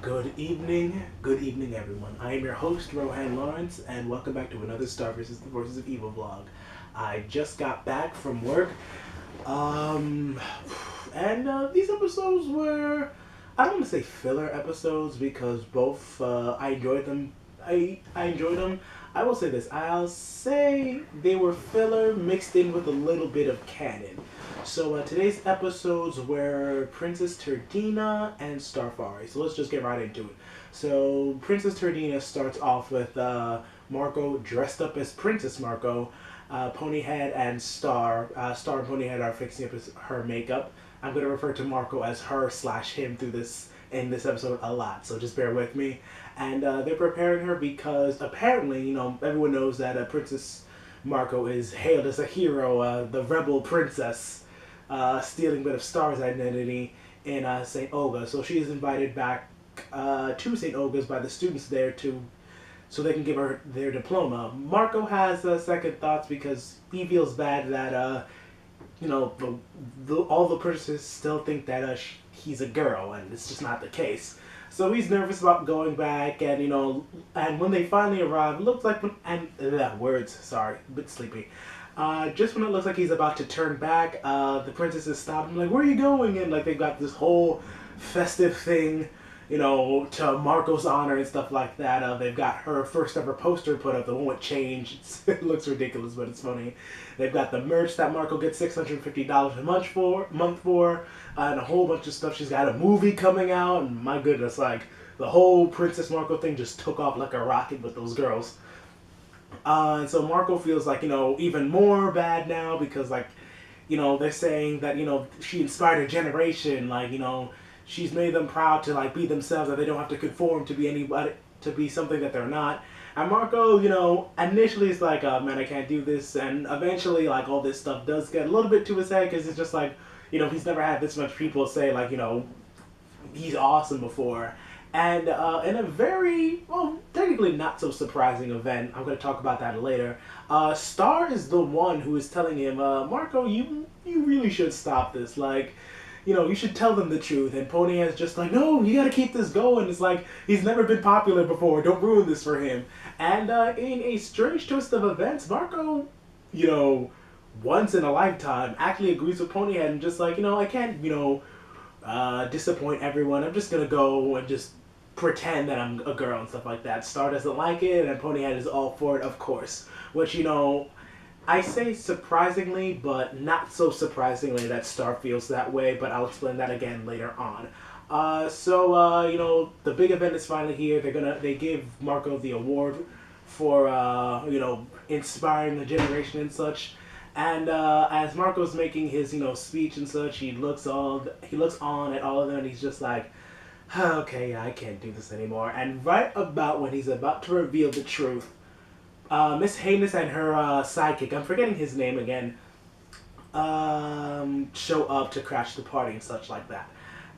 Good evening, everyone. I am your host, Rohan Lawrence, and welcome back to another Star vs. the Forces of Evil vlog. I just got back from work, um, and these episodes were, I don't want to say filler episodes because both, I enjoyed them. I enjoyed them. I will say this, I'll say they were filler mixed in with a little bit of canon. So today's episodes were Princess Turdina and Starfari. So let's just get right into it. So Princess Turdina starts off with Marco dressed up as Princess Marco. Ponyhead and Star and Ponyhead are fixing up her makeup. I'm going to refer to Marco as her slash him through this in this episode a lot, so just bear with me. And they're preparing her because apparently, everyone knows that Princess Marco is hailed as a hero, the rebel princess, stealing a bit of Star's identity in St. Olga. So she is invited back to St. Olga's by the students there so they can give her their diploma. Marco has second thoughts because he feels bad that all the princesses still think that he's a girl, and it's just not the case. So he's nervous about going back, and and when they finally arrive, it looks like sorry, a bit sleepy. Just when it looks like he's about to turn back, the princesses stop him, like, where are you going? And like they've got this whole festive thing, to Marco's honor and stuff like that. They've got her first ever poster put up, the one with change. It looks ridiculous, but it's funny. They've got the merch that Marco gets $650 a month for, and a whole bunch of stuff. She's got a movie coming out, and my goodness, like, the whole Princess Marco thing just took off like a rocket with those girls. And so Marco feels like, even more bad now because, like, they're saying that, she inspired a generation, like, she's made them proud to like be themselves, that they don't have to conform to be anybody, to be something that they're not. And Marco, initially is like, man, I can't do this, and eventually like all this stuff does get a little bit to his head because it's just like, he's never had this much people say like, he's awesome before. And in a very, well, technically not so surprising event, I'm going to talk about that later, Star is the one who is telling him, Marco, you really should stop this, like, you should tell them the truth. And Ponyhead's just like, no, you gotta keep this going. It's like, he's never been popular before. Don't ruin this for him. And in a strange twist of events, Marco, once in a lifetime, actually agrees with Ponyhead and just like, I can't, disappoint everyone. I'm just gonna go and just pretend that I'm a girl and stuff like that. Star doesn't like it, and Ponyhead is all for it, of course. Which, I say surprisingly, but not so surprisingly that Star feels that way, but I'll explain that again later on. The big event is finally here. They give Marco the award for, inspiring the generation and such. And as Marco's making his, speech and such, he looks on at all of them, and he's just like, okay, yeah, I can't do this anymore. And right about when he's about to reveal the truth, Miss Haynes and her sidekick, I'm forgetting his name again, show up to crash the party and such like that.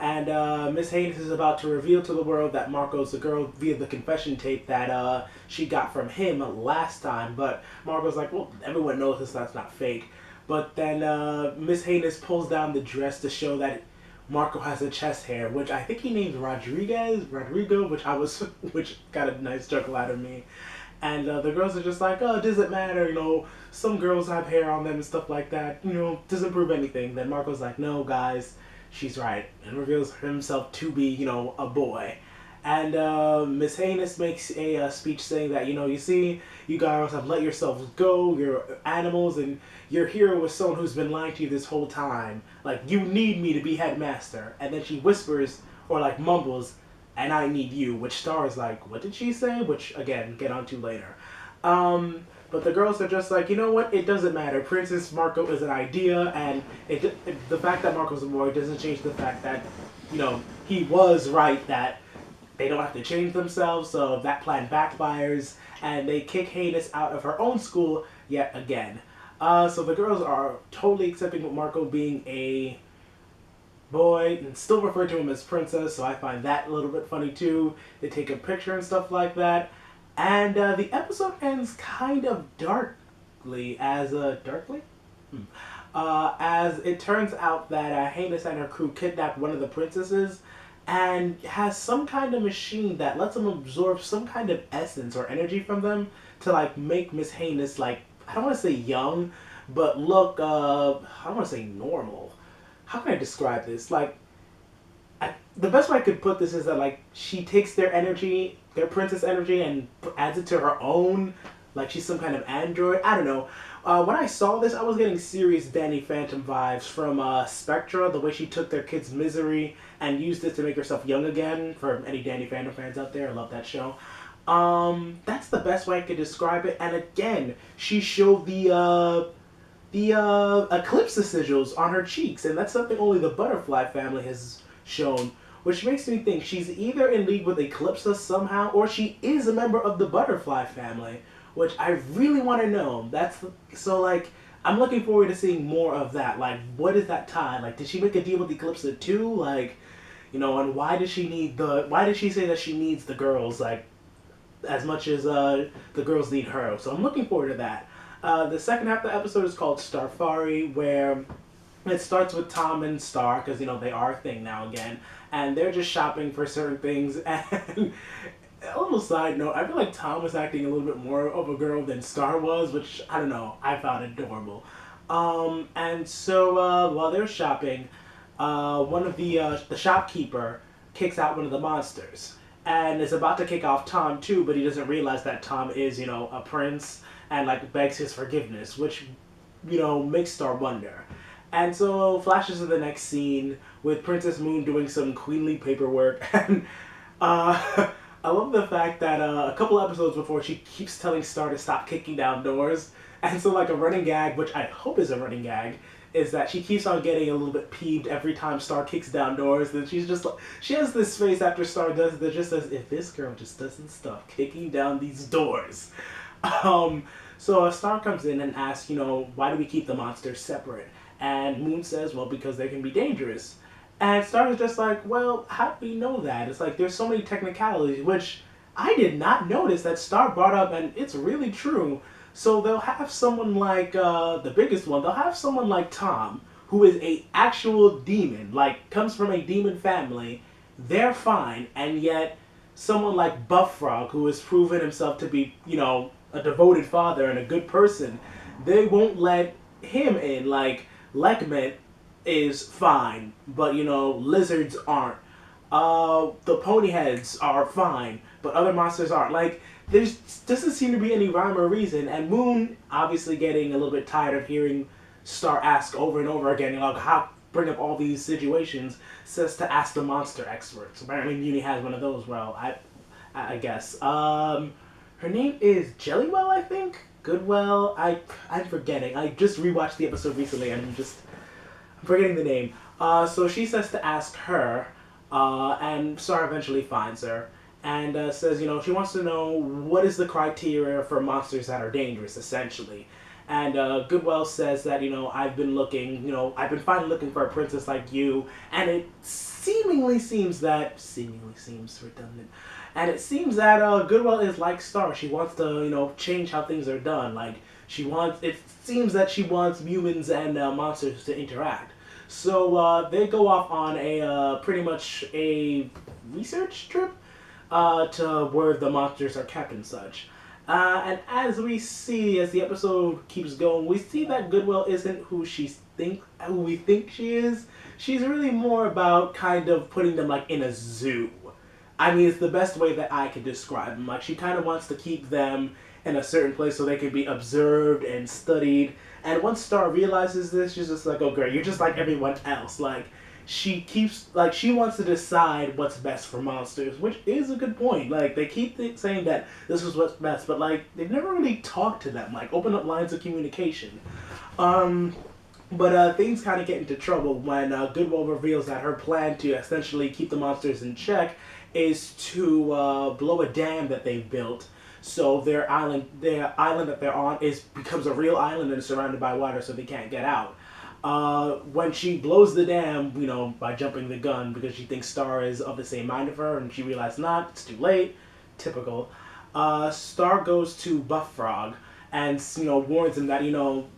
And Miss Haynes is about to reveal to the world that Marco's the girl via the confession tape that she got from him last time. But Marco's like, well, everyone knows this, that's not fake. But then Miss Haynes pulls down the dress to show that Marco has a chest hair, which I think he named Rodrigo, which got a nice chuckle out of me. And the girls are just like, oh, does it matter? Some girls have hair on them and stuff like that. Doesn't prove anything. Then Marco's like, no, guys, she's right. And reveals himself to be, a boy. And Miss Haynes makes a speech saying that, you see, you guys have let yourselves go. You're animals, and your hero was someone who's been lying to you this whole time. Like, you need me to be headmaster. And then she whispers, or like mumbles, and I need you, which Star is like, what did she say? Which, again, get onto later. But the girls are just like, you know what? It doesn't matter. Princess Marco is an idea, and the fact that Marco's a boy doesn't change the fact that, he was right that they don't have to change themselves, so that plan backfires, and they kick Haynes out of her own school yet again. So the girls are totally accepting with Marco being a boy and still refer to him as princess, so I find that a little bit funny too. They take a picture and stuff like that, and the episode ends kind of darkly as it turns out that Haynes and her crew kidnapped one of the princesses, and has some kind of machine that lets them absorb some kind of essence or energy from them to like make Miss Heinous like, I don't want to say young, but look I don't want to say normal. How can I describe this? Like, the best way I could put this is that like she takes their energy, their princess energy, and adds it to her own. Like she's some kind of android. I don't know. When I saw this, I was getting serious Danny Phantom vibes from Spectra. The way she took their kid's misery and used it to make herself young again. For any Danny Phantom fans out there, I love that show. That's the best way I could describe it. And again, she showed the eclipse sigils on her cheeks, and that's something only the butterfly family has shown, which makes me think she's either in league with Eclipsa somehow, or she is a member of the butterfly family, which I really want to know. So like, I'm looking forward to seeing more of that. Like, what is that tie? Like, did she make a deal with Eclipsa too? Like, and why does she say that she needs the girls, like, as much as the girls need her? So I'm looking forward to that. The second half of the episode is called Starfari, where it starts with Tom and Star, because, they are a thing now again, and they're just shopping for certain things, and a little side note, I feel like Tom was acting a little bit more of a girl than Star was, which, I don't know, I found adorable. And so, while they're shopping, one of the shopkeeper kicks out one of the monsters, and is about to kick off Tom too, but he doesn't realize that Tom is, a prince, and, like, begs his forgiveness, which, makes Star wonder. And so flashes to the next scene with Princess Moon doing some queenly paperwork, and I love the fact that a couple episodes before she keeps telling Star to stop kicking down doors, and so like a running gag, which I hope is a running gag, is that she keeps on getting a little bit peeved every time Star kicks down doors, and she's just like, she has this face after Star does that just says, if this girl just doesn't stop kicking down these doors. So Star comes in and asks, why do we keep the monsters separate? And Moon says, well, because they can be dangerous. And Star is just like, well, how do we know that? It's like, there's so many technicalities, which I did not notice that Star brought up, and it's really true. So they'll have someone like, the biggest one, they'll have someone like Tom, who is a actual demon, like, comes from a demon family. They're fine, and yet someone like Buff Frog, who has proven himself to be, a devoted father and a good person, they won't let him in. Like, Lekmet is fine, but, lizards aren't. The ponyheads are fine, but other monsters aren't. Like, there doesn't seem to be any rhyme or reason, and Moon, obviously getting a little bit tired of hearing Star ask over and over again, how bring up all these situations, says to ask the monster experts. Apparently Muni has one of those. Well, I guess. Her name is Jellywell, I think? Goodwell? I'm forgetting. I just rewatched the episode recently, and I'm forgetting the name. So she says to ask her, and Star eventually finds her, and says, she wants to know what is the criteria for monsters that are dangerous, essentially. And Goodwell says that, I've been finally looking for a princess like you, and it seemingly seems redundant. And it seems that Goodwell is like Star. She wants to, change how things are done. Like, it seems that she wants humans and monsters to interact. So they go off on pretty much a research trip to where the monsters are kept and such. And as we see, as the episode keeps going, we see that Goodwell isn't who we think she is. She's really more about kind of putting them like in a zoo. I mean, it's the best way that I can describe them. Like, she kind of wants to keep them in a certain place so they can be observed and studied. And once Star realizes this, she's just like, oh great, you're just like everyone else. Like, she wants to decide what's best for monsters, which is a good point. Like, they keep saying that this is what's best, but like, they've never really talked to them, like, open up lines of communication. But things kind of get into trouble when Goodwill reveals that her plan to essentially keep the monsters in check is to blow a dam that they've built. So their island that they're on becomes a real island and is surrounded by water, so they can't get out. When she blows the dam, by jumping the gun because she thinks Star is of the same mind of her, and she realizes not, it's too late. Typical. Star goes to Buff Frog and warns him that you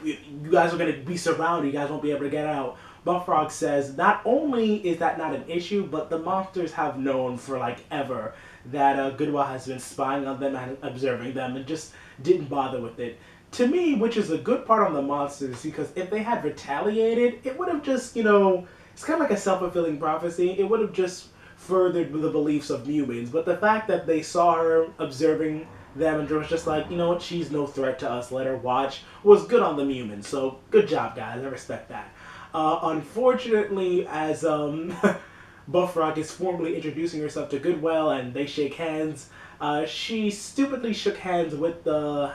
guys are gonna be surrounded, you guys won't be able to get out. Bullfrog says not only is that not an issue, but the monsters have known for like ever that Goodwill has been spying on them and observing them and just didn't bother with it. To me, which is a good part on the monsters, because if they had retaliated, it would have just, it's kind of like a self-fulfilling prophecy. It would have just furthered the beliefs of humans. But the fact that they saw her observing them and was just like, you know what, she's no threat to us, let her watch, was good on the humans. So good job, guys. I respect that. Unfortunately, as Bullfrog is formally introducing herself to Goodwill and they shake hands, she stupidly shook hands with the...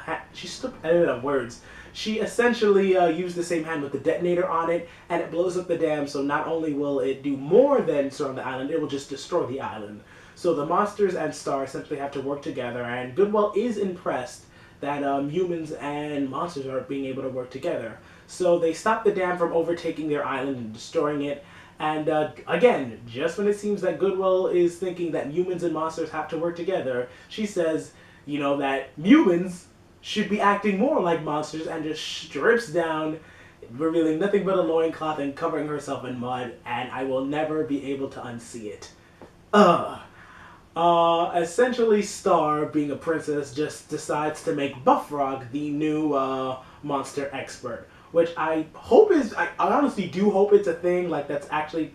She essentially used the same hand with the detonator on it, and it blows up the dam, so not only will it do more than surround the island, it will just destroy the island. So the monsters and Star essentially have to work together, and Goodwill is impressed that humans and monsters are being able to work together. So they stop the dam from overtaking their island and destroying it. And again, just when it seems that Goodwill is thinking that humans and monsters have to work together, she says, that humans should be acting more like monsters, and just strips down, revealing nothing but a loincloth and covering herself in mud, and I will never be able to unsee it. Essentially, Star, being a princess, just decides to make Bullfrog the new monster expert. Which I hope is, I honestly do hope it's a thing, like, that's actually,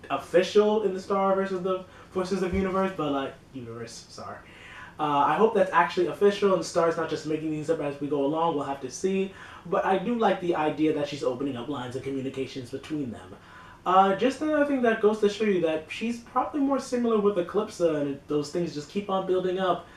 official in the Star versus the Forces of Universe, but, Universe, sorry. I hope that's actually official and Star's not just making things up as we go along, we'll have to see. But I do like the idea that she's opening up lines of communications between them. Just another thing that goes to show you that she's probably more similar with Eclipsa, and those things just keep on building up.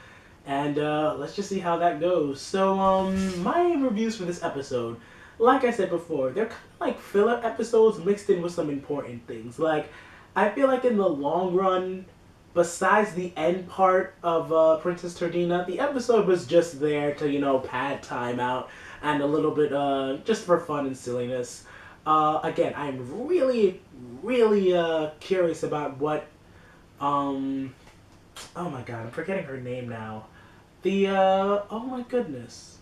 And, let's just see how that goes. So, my reviews for this episode, like I said before, they're kind of like filler episodes mixed in with some important things. Like, I feel like in the long run, besides the end part of Princess Turdina, the episode was just there to, pad time out and a little bit, just for fun and silliness. Again, I'm really, really curious about what, oh my god, I'm forgetting her name now. Oh my goodness.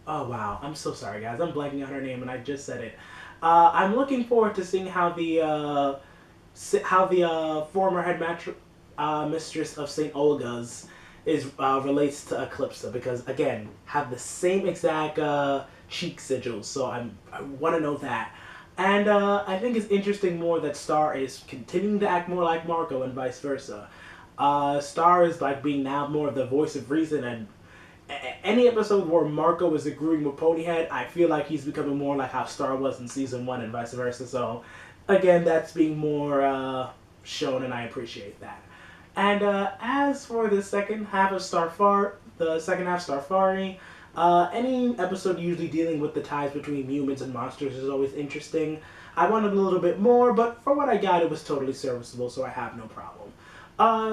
Oh wow, I'm so sorry guys, I'm blanking on her name and I just said it. I'm looking forward to seeing how the former mistress of St. Olga's relates to Eclipsa, because again, have the same exact cheek sigils, so I want to know that. And I think it's interesting more that Star is continuing to act more like Marco and vice versa. Star is like being now more of the voice of reason, and any episode where Marco is agreeing with Ponyhead, I feel like he's becoming more like how Star was in season 1 and vice versa. So, again, that's being more shown, and I appreciate that. And as for the second half of Starfari, any episode usually dealing with the ties between humans and monsters is always interesting. I wanted a little bit more, but for what I got, it was totally serviceable, so I have no problem.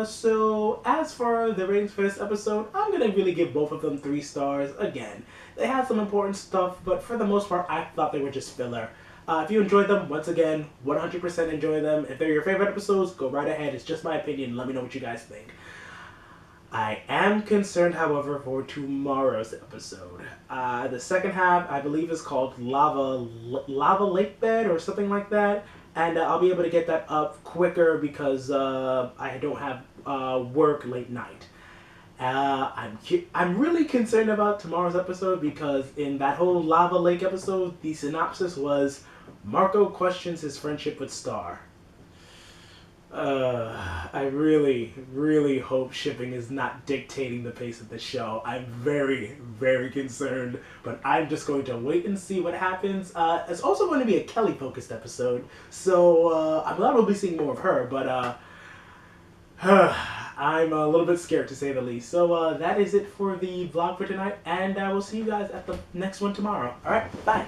So as for the ratings for this episode, I'm gonna really give both of them 3 stars. Again, they had some important stuff, but for the most part, I thought they were just filler. If you enjoyed them, once again, 100% enjoy them. If they're your favorite episodes, go right ahead. It's just my opinion. Let me know what you guys think. I am concerned, however, for tomorrow's episode. The second half, I believe, is called Lava Lake Bed or something like that. And I'll be able to get that up quicker because I don't have work late night. I'm really concerned about tomorrow's episode because in that whole Lava Lake episode, the synopsis was Marco questions his friendship with Star. I really, really hope shipping is not dictating the pace of the show. I'm very, very concerned, but I'm just going to wait and see what happens. It's also going to be a Kelly-focused episode, so I'm glad we'll be seeing more of her, but I'm a little bit scared to say the least. So that is it for the vlog for tonight, and I will see you guys at the next one tomorrow. Alright, bye!